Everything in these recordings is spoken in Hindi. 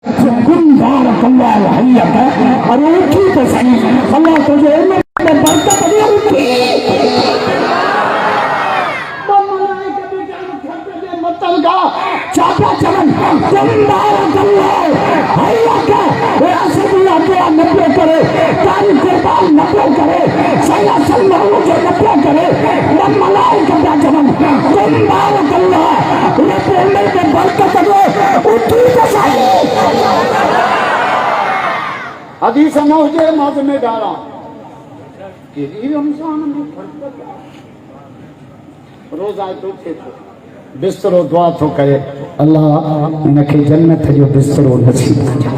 अरे उठी तो सही, अल्लाह तुझे बरकत दे। उठी चाचा चमन नब्बे करे, तारी कुर्बान नब्बे करे, सैया सलमान के नब्बे करे, मलाई का चमन के बरकत दे। उठी तो सही। हदीस नौजे मौज में डाला रमजान में रोजा तो थे बिस्तरो दुआ तो करे अल्लाह इनके जन्नत जो बिस्तरो नसीब करे।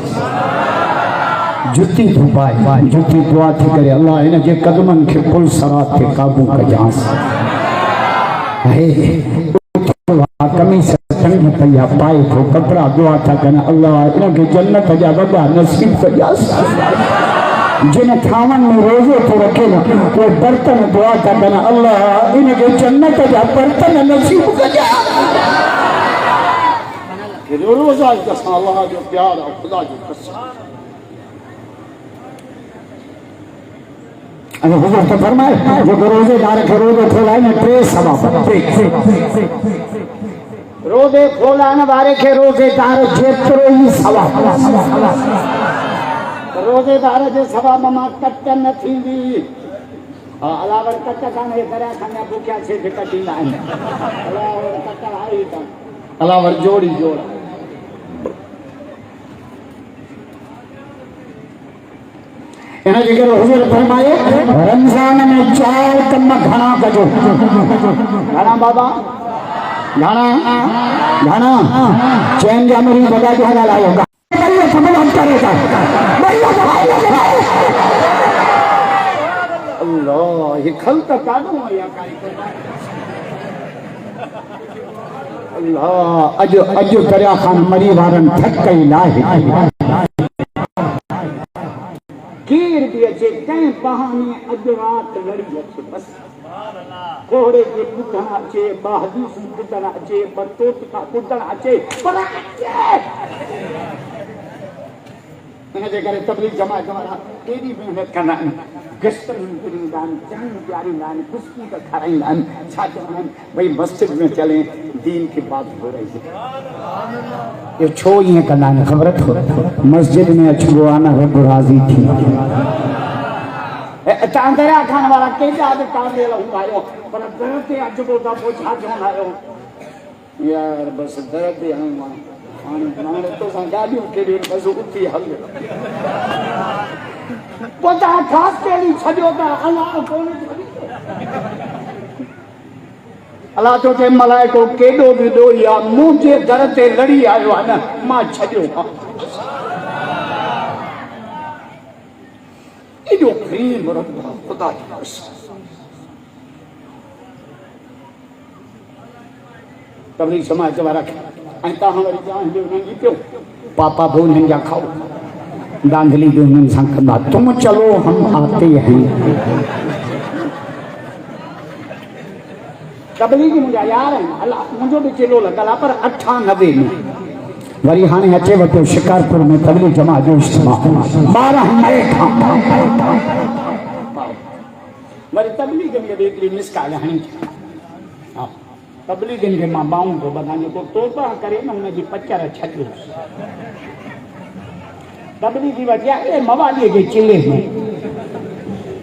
जुती तो पाए, जुती दुआ थी करे अल्लाह इनके कदमन के कुल सरात के काबू का जांस है। कमी से तंग पया पाए तो कपड़ा दुआ था करना अल्लाह इनके जन्नत जा बड़ा नसीब कर जास। जिन थावन में रोजे तो रखे ना वो बर्तन दुआ था करना अल्लाह इनके जन्नत जा बर्तन नसीब कर जा। रोजा कसम अल्लाह जो प्यार और खुदा जो कसम। अगर हुजूर तो फरमाए जो रोजेदार के रोजे खोलाए ना ट्रे सवा रोजे खोलाने वाले के रोजेदार जेतरो ही सवा रोजेदार जे सवा ममा कट न थींदी। अलावर कट काने करा खाने भूख्या से कटी ना अलावर कट आई त अलावर जोड़ी जोड़ इन्हें जिक्र हुजूर फरमाए रमजान में 4 कम घना कजो। घना बाबा घना घना चैन जा मेरी बगा जो हला लाएगा ये समझ हम करेगा अल्लाह ये खल तो काढो या अल्लाह अजो अजो दरिया खान मरी वारन थक कई लाहे कीर भी अचे कई बहाने अज रात लड़ी अचे बस कोहड़े के कुटण अचे बहदीस कुटण अचे बतोत का कुटण अचे पर इनजे करे तबलीग जमात वाला केडी मेहनत करना गश्त दान जान प्यारी दान खुशबू का खाराइन छा चवन भाई मस्जिद में चले दीन की बात हो रही है। ये छो ये करना खबर थो मस्जिद में अचबो आना रब राजी थी तांदरा खान वाला के जाद तांदे लहू आयो पर दरते अचबो दा पोछा जोन आयो यार बस दरते हम माने तो गाड़ियों के लिए बस उठी हल पोता खास केड़ी छडियो ता अल्लाह कोन अल्लाह तो के मलाइको केडो विदो या मुझे दर ते लड़ी आयो है ना मां छडियो इदो प्रेम रब खुदा की कसम। तबलीग समाज वाला अंता हमारी जान जो नहीं पियो पापा भो नहीं जा खाओ दांधली जो नहीं संखदा तुम चलो हम आते हैं। तबलीग मुझे यार है अल्लाह मुझे भी चलो लगा पर 98 में वरी हाने अचे वतो शिकारपुर में तबलीग जमात जो इज्तिमा 12 मई वरी तबलीग में देखली मिसकाल हणी तबलीग के मां बाऊ को बताने को तोबा करे न उनकी पचार छटियो तबलीग की वजह ए मवाली के चिले में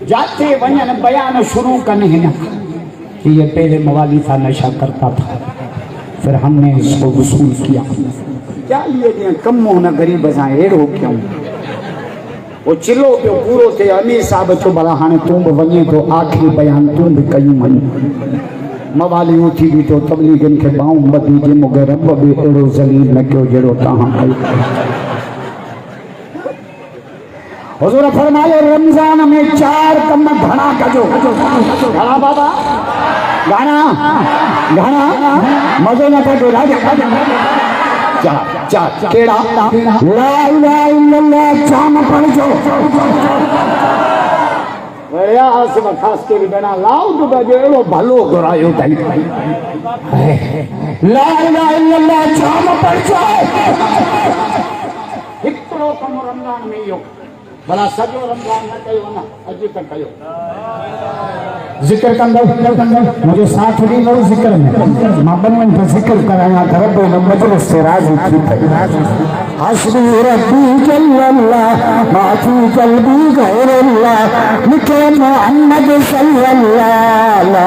जाते वजन बयान शुरू करने हैं कि ये पहले मवाली था नशा करता था फिर हमने इसको वसूल किया क्या लिए कम होना गरीब असां एड़ो क्यों वो चिलो पे पूरो थे अमीर साहब चो भला हाने तू भी वञे तो आखिरी बयान तू भी कयूं मन मवाली उठी भी तो तबलीगन के बाऊं बदी जे मुगे रब भी एड़ो जलील न कयो जेड़ो तहां कई। हुजूर फरमाए रमजान में 4 कम घना कजो। घना बाबा घना घना मजे न कजो राजा जा जा केड़ा ला इलाहा इल्लल्लाह जाम पढ़जो भैया आसम खास के बिना लाउड बजे एड़ो भलो घुरायो तई ला इलाहा इल्लल्लाह जाम पढ़जो रमजान में यो भला सजो रमजान न कयो न अॼु त कयो जिक्र कंदो मुझे साथ दी लो जिक्र में मां बनवन पे जिक्र कराया घर पे मजलिस से राजी थी हस्बी रब्बी जल्लल्लाह माफी कल्बी गैरल्लाह लिखे मोहम्मद सल्लल्लाहु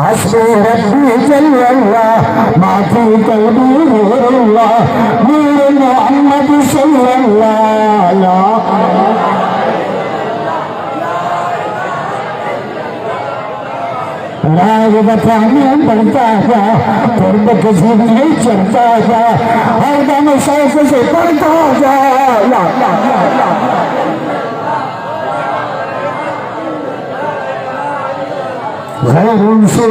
हस्बी रब्बी जल्लल्लाह माफी कल्बी गैरल्लाह मेरे मोहम्मद सल्लल्लाहु राग बताने पड़ता था तुर्ब किसी नहीं चलता था हर दम शौक से पढ़ता था गैर से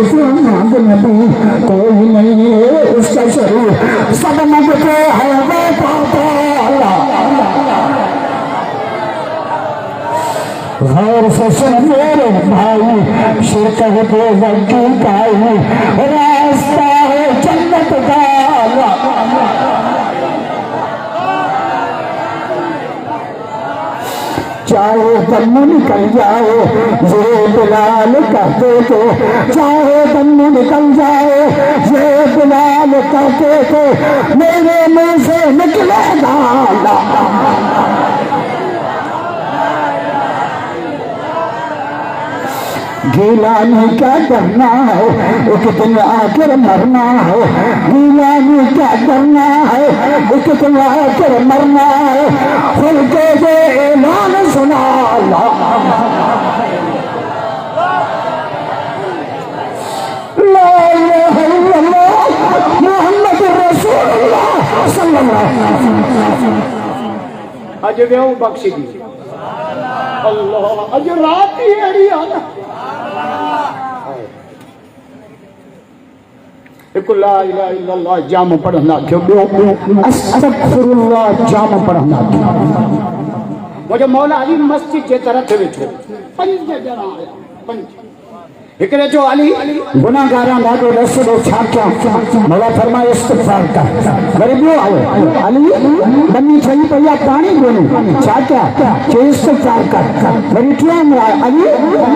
नबी कोई नहीं है उसका शरीर सब मगते है वो पाता गैर से सुन मेरे भाई शिरक के वकी काई रास्ता है जन्नत का चाहे दम निकल जाए ये बिलाल कहते थे चाहे दम निकल जाए ये बिलाल कहते थे मेरे मुंह से निकलेगा गीलानी क्या करना है एक दिन आकर मरना है गीलानी क्या करना है एक दिन आकर मरना है खुल के दे ऐलान सुना ला इलाहा इल्लल्लाह मुहम्मद रसूलुल्लाह सल्लल्लाहु अलैहि वसल्लम अज वेऊ बख्शी दी अल्लाह अज रात ही अड़ी आना ला इलाहा इल्लल्लाह जाम पढ़ंदा थियो ॿियो अस्तगफिरुल्लाह जाम पढ़ंदा थियो मुंहिंजो मौला अली मस्जिद जे तरफ़ वेठो 5 ॼणा आया 5 हिकिड़े जो अली गुनाहगारां ॾाढो रसो छा कयां मौला फरमाए इस्तग़फार कर वरी ॿियो आयो अली बनी ठही पई आहे पाणी ॻोल्ही छा कयां चई इस्तग़फार कर वरी टियों आयो अली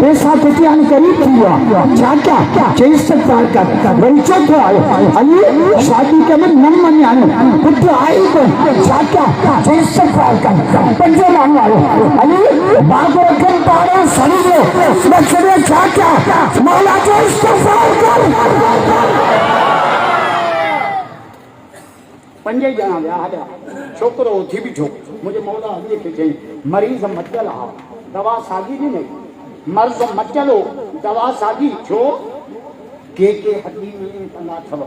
पैसा कुटिया करीब थी वियो आहे छा कयां चई इस्तग़फार कर वरी चौथो आयो अली शादी के में न मञायो पुट आई कोन छा कयां चई इस्तग़फार कर पंजो माण्हू आयो अली बाबो खे पाड़ो सड़ी वियो बचड़े छा कयां मौला जो इस्तग़फार कर 5 ॼणा विया हलिया छोकिरो उथी बीठो मुंहिंजे मौला अलीअ खे चई मरीज़ मटियल आहे दवा साॻी ॾिनई मर्ज़ मटियल हो दवा साॻी छो के हॾी में कंदा अथव